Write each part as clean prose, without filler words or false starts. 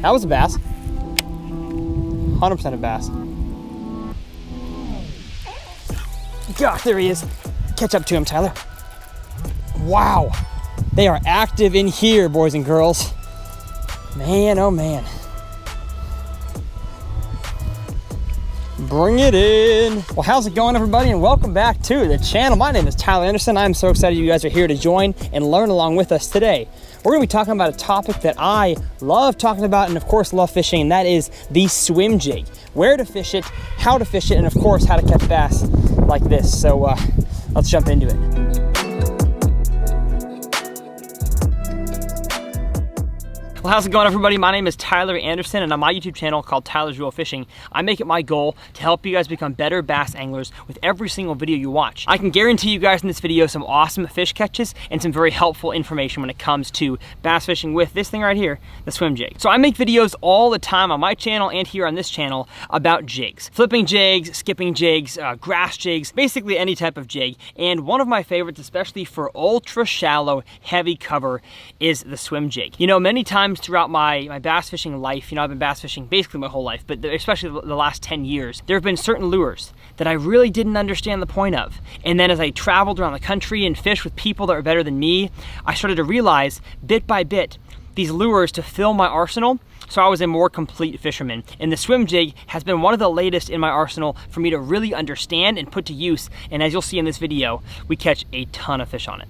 That was a bass. 100% a bass. God, there he is. Catch up to him, Tyler. Wow. They are active in here, boys and girls. Man, oh man. Bring it in. Well, how's it going, everybody, and welcome back to the channel. My name is Tyler Anderson. I'm so excited you guys are here to join and learn along with us today. We're gonna be talking about a topic that I love talking about and of course love fishing, and that is the swim jig. Where to fish it, how to fish it, and of course how to catch bass like this. So let's jump into it. Well, how's it going, everybody? My name is Tyler Anderson, and on my YouTube channel called Tyler's Real Fishing, I make it my goal to help you guys become better bass anglers with every single video you watch. I can guarantee you guys in this video some awesome fish catches and some very helpful information when it comes to bass fishing with this thing right here, the swim jig. So I make videos all the time on my channel and here on this channel about jigs. Flipping jigs, skipping jigs, grass jigs, basically any type of jig. And one of my favorites, especially for ultra shallow, heavy cover, is the swim jig. You know, many times throughout my bass fishing life, you know, I've been bass fishing basically my whole life, but especially the last 10 years, there have been certain lures that I really didn't understand the point of. And then as I traveled around the country and fished with people that were better than me, I started to realize bit by bit these lures to fill my arsenal, so I was a more complete fisherman. And the swim jig has been one of the latest in my arsenal for me to really understand and put to use. And as you'll see in this video, we catch a ton of fish on it.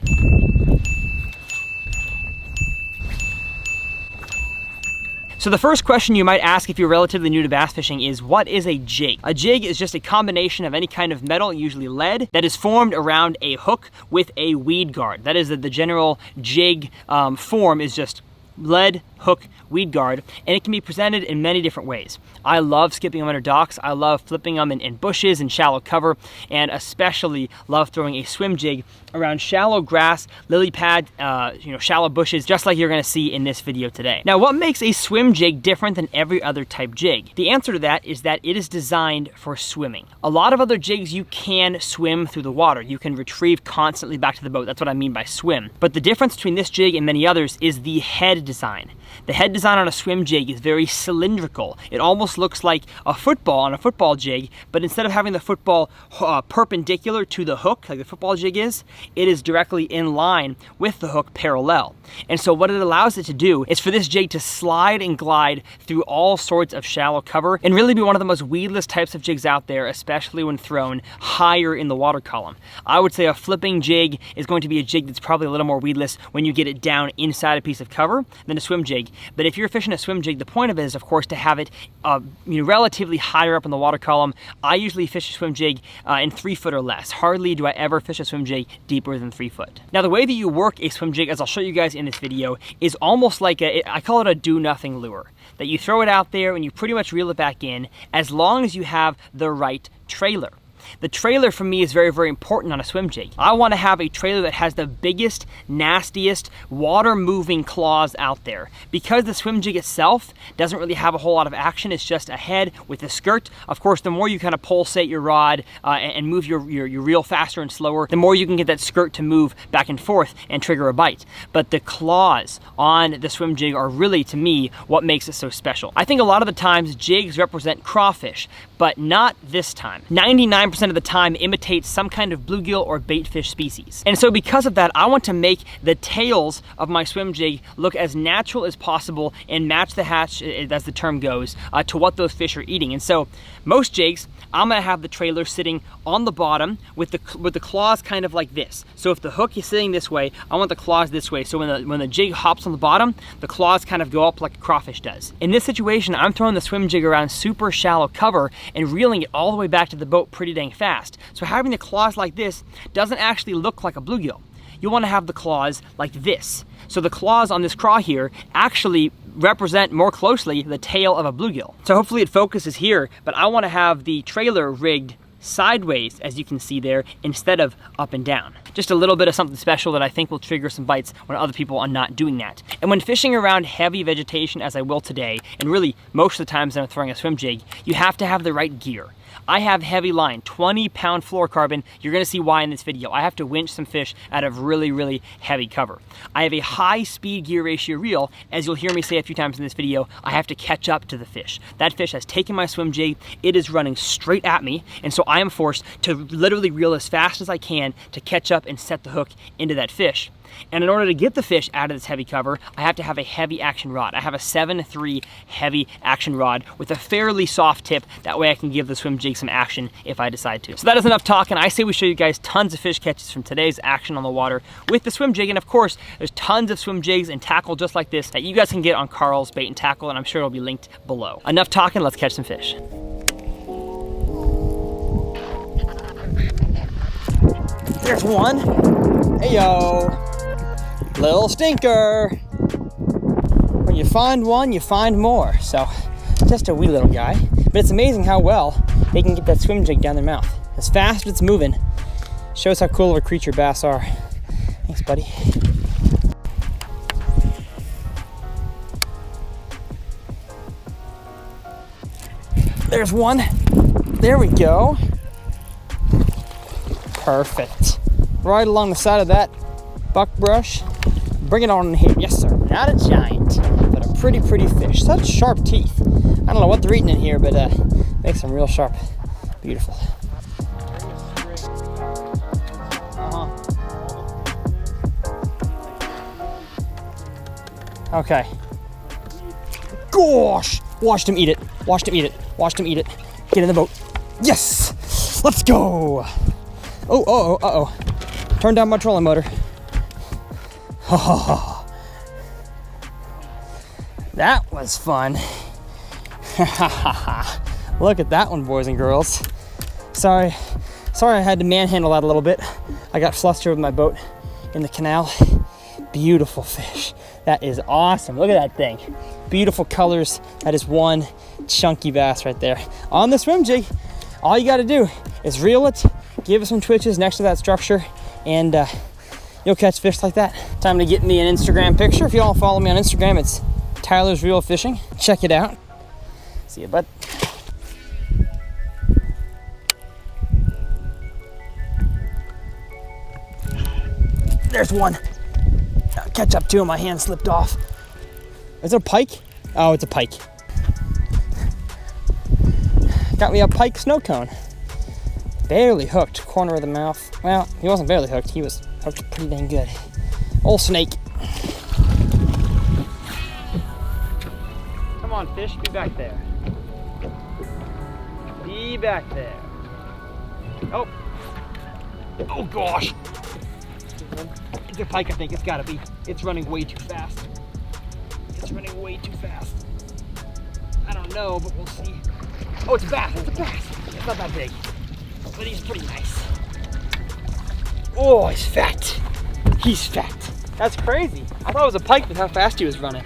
So the first question you might ask if you're relatively new to bass fishing is, what is a jig? A jig is just a combination of any kind of metal, usually lead, that is formed around a hook with a weed guard. That is the general jig form is just lead, hook, weed guard, and it can be presented in many different ways. I love skipping them under docks. I love flipping them in bushes and shallow cover, and especially love throwing a swim jig around shallow grass, lily pad, shallow bushes, just like you're gonna see in this video today. Now, what makes a swim jig different than every other type jig? The answer to that is that it is designed for swimming. A lot of other jigs, you can swim through the water. You can retrieve constantly back to the boat. That's what I mean by swim. But the difference between this jig and many others is the head design. The head design on a swim jig is very cylindrical. It almost looks like a football on a football jig, but instead of having the football perpendicular to the hook, like the football jig is, it is directly in line with the hook parallel. And so what it allows it to do is for this jig to slide and glide through all sorts of shallow cover and really be one of the most weedless types of jigs out there, especially when thrown higher in the water column. I would say a flipping jig is going to be a jig that's probably a little more weedless when you get it down inside a piece of cover than a swim jig. But if you're fishing a swim jig, the point of it is, of course, to have it relatively higher up in the water column. I usually fish a swim jig in 3 foot or less. Hardly do I ever fish a swim jig deeper than 3 foot. Now, the way that you work a swim jig, as I'll show you guys in this video, is almost like I call it a do-nothing lure. That you throw it out there and you pretty much reel it back in as long as you have the right trailer. The trailer for me is very, very important on a swim jig. I want to have a trailer that has the biggest, nastiest, water-moving claws out there. Because the swim jig itself doesn't really have a whole lot of action, it's just a head with a skirt. Of course, the more you kind of pulsate your rod and move your reel faster and slower, the more you can get that skirt to move back and forth and trigger a bite. But the claws on the swim jig are really, to me, what makes it so special. I think a lot of the times jigs represent crawfish, but not this time. 99% of the time imitates some kind of bluegill or baitfish species. And so because of that, I want to make the tails of my swim jig look as natural as possible and match the hatch, as the term goes, to what those fish are eating. And so most jigs, I'm gonna have the trailer sitting on the bottom with the claws kind of like this. So if the hook is sitting this way, I want the claws this way. So when the jig hops on the bottom, the claws kind of go up like a crawfish does. In this situation, I'm throwing the swim jig around super shallow cover and reeling it all the way back to the boat pretty dang fast. So having the claws like this doesn't actually look like a bluegill. You want to have the claws like this. So the claws on this craw here actually represent more closely the tail of a bluegill. So hopefully it focuses here, but I want to have the trailer rigged sideways, as you can see there, instead of up and down. Just a little bit of something special that I think will trigger some bites when other people are not doing that. And when fishing around heavy vegetation, as I will today, and really most of the times that I'm throwing a swim jig, you have to have the right gear. I have heavy line, 20-pound fluorocarbon. You're gonna see why in this video. I have to winch some fish out of really, really heavy cover. I have a high speed gear ratio reel. As you'll hear me say a few times in this video, I have to catch up to the fish. That fish has taken my swim jig, it is running straight at me, and so I am forced to literally reel as fast as I can to catch up and set the hook into that fish. And in order to get the fish out of this heavy cover, I have to have a heavy action rod. I have a 7-3 heavy action rod with a fairly soft tip. That way I can give the swim jig some action if I decide to. So that is enough talking. I say we show you guys tons of fish catches from today's action on the water with the swim jig. And of course, there's tons of swim jigs and tackle just like this that you guys can get on Carl's Bait and Tackle, and I'm sure it'll be linked below. Enough talking, let's catch some fish. There's one. Hey yo. Little stinker. When you find one, you find more. So, just a wee little guy. But it's amazing how well they can get that swim jig down their mouth. As fast as it's moving. Shows how cool of a creature bass are. Thanks, buddy. There's one. There we go. Perfect. Right along the side of that buckbrush. Bring it on in here. Yes, sir. Not a giant, but a pretty fish. Such sharp teeth. I don't know what they're eating in here, but makes them real sharp. Beautiful. Okay. Gosh! Watched him eat it. Watched him eat it. Watched him eat it. Get in the boat. Yes! Let's go! Oh, uh-oh. Turn down my trolling motor. Oh, that was fun. Look at that one, boys and girls. Sorry I had to manhandle that a little bit. I got flustered with my boat in the canal. Beautiful fish. That is awesome. Look at that thing. Beautiful colors. That is one chunky bass right there. On the swim jig, all you gotta do is reel it, give it some twitches next to that structure, and you'll catch fish like that. Time to get me an Instagram picture. If you all follow me on Instagram, it's Tyler's Real Fishing. Check it out. See you, bud. There's one. I'll catch up to him. My hand slipped off. Is it a pike? Oh, it's a pike. Got me a pike snow cone. Barely hooked, corner of the mouth. Well, he wasn't barely hooked. He was hooked pretty dang good. Old snake. Come on, fish, be back there. Be back there. Oh. Oh gosh. It's a pike, I think. It's gotta be. It's running way too fast. It's running way too fast. I don't know, but we'll see. Oh, it's a bass. It's a bass. It's not that big, but he's pretty nice. Oh, he's fat. He's fat. That's crazy. I thought it was a pike with how fast he was running.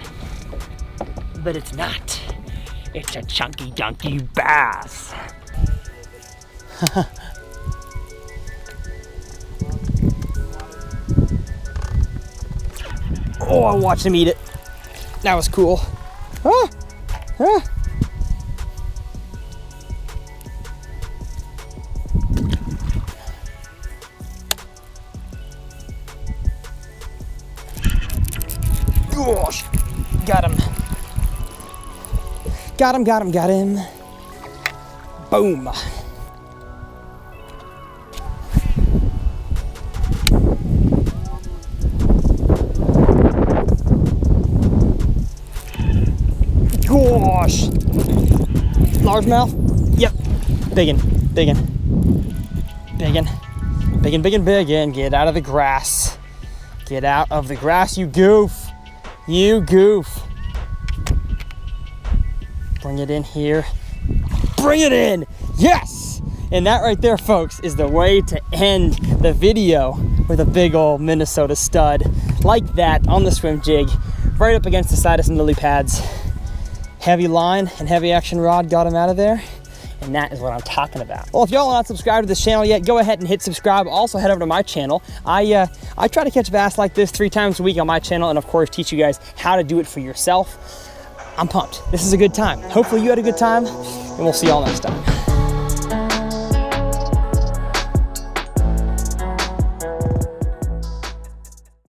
But it's not. It's a chunky dunky bass. Oh, I watched him eat it. That was cool. Ah, ah. Gosh, got him. Got him. Boom. Gosh. Largemouth? Yep. Biggin. Get out of the grass. Get out of the grass, you goof. You goof. Bring it in here. Bring it in! Yes! And that right there, folks, is the way to end the video with a big old Minnesota stud like that on the swim jig, right up against the 𝗙cie and lily pads. Heavy line and heavy action rod got him out of there. And that is what I'm talking about. Well, if y'all are not subscribed to this channel yet, go ahead and hit subscribe. Also, head over to my channel. I try to catch bass like this 3 times a week on my channel, and of course, teach you guys how to do it for yourself. I'm pumped. This is a good time. Hopefully you had a good time, and we'll see y'all next time.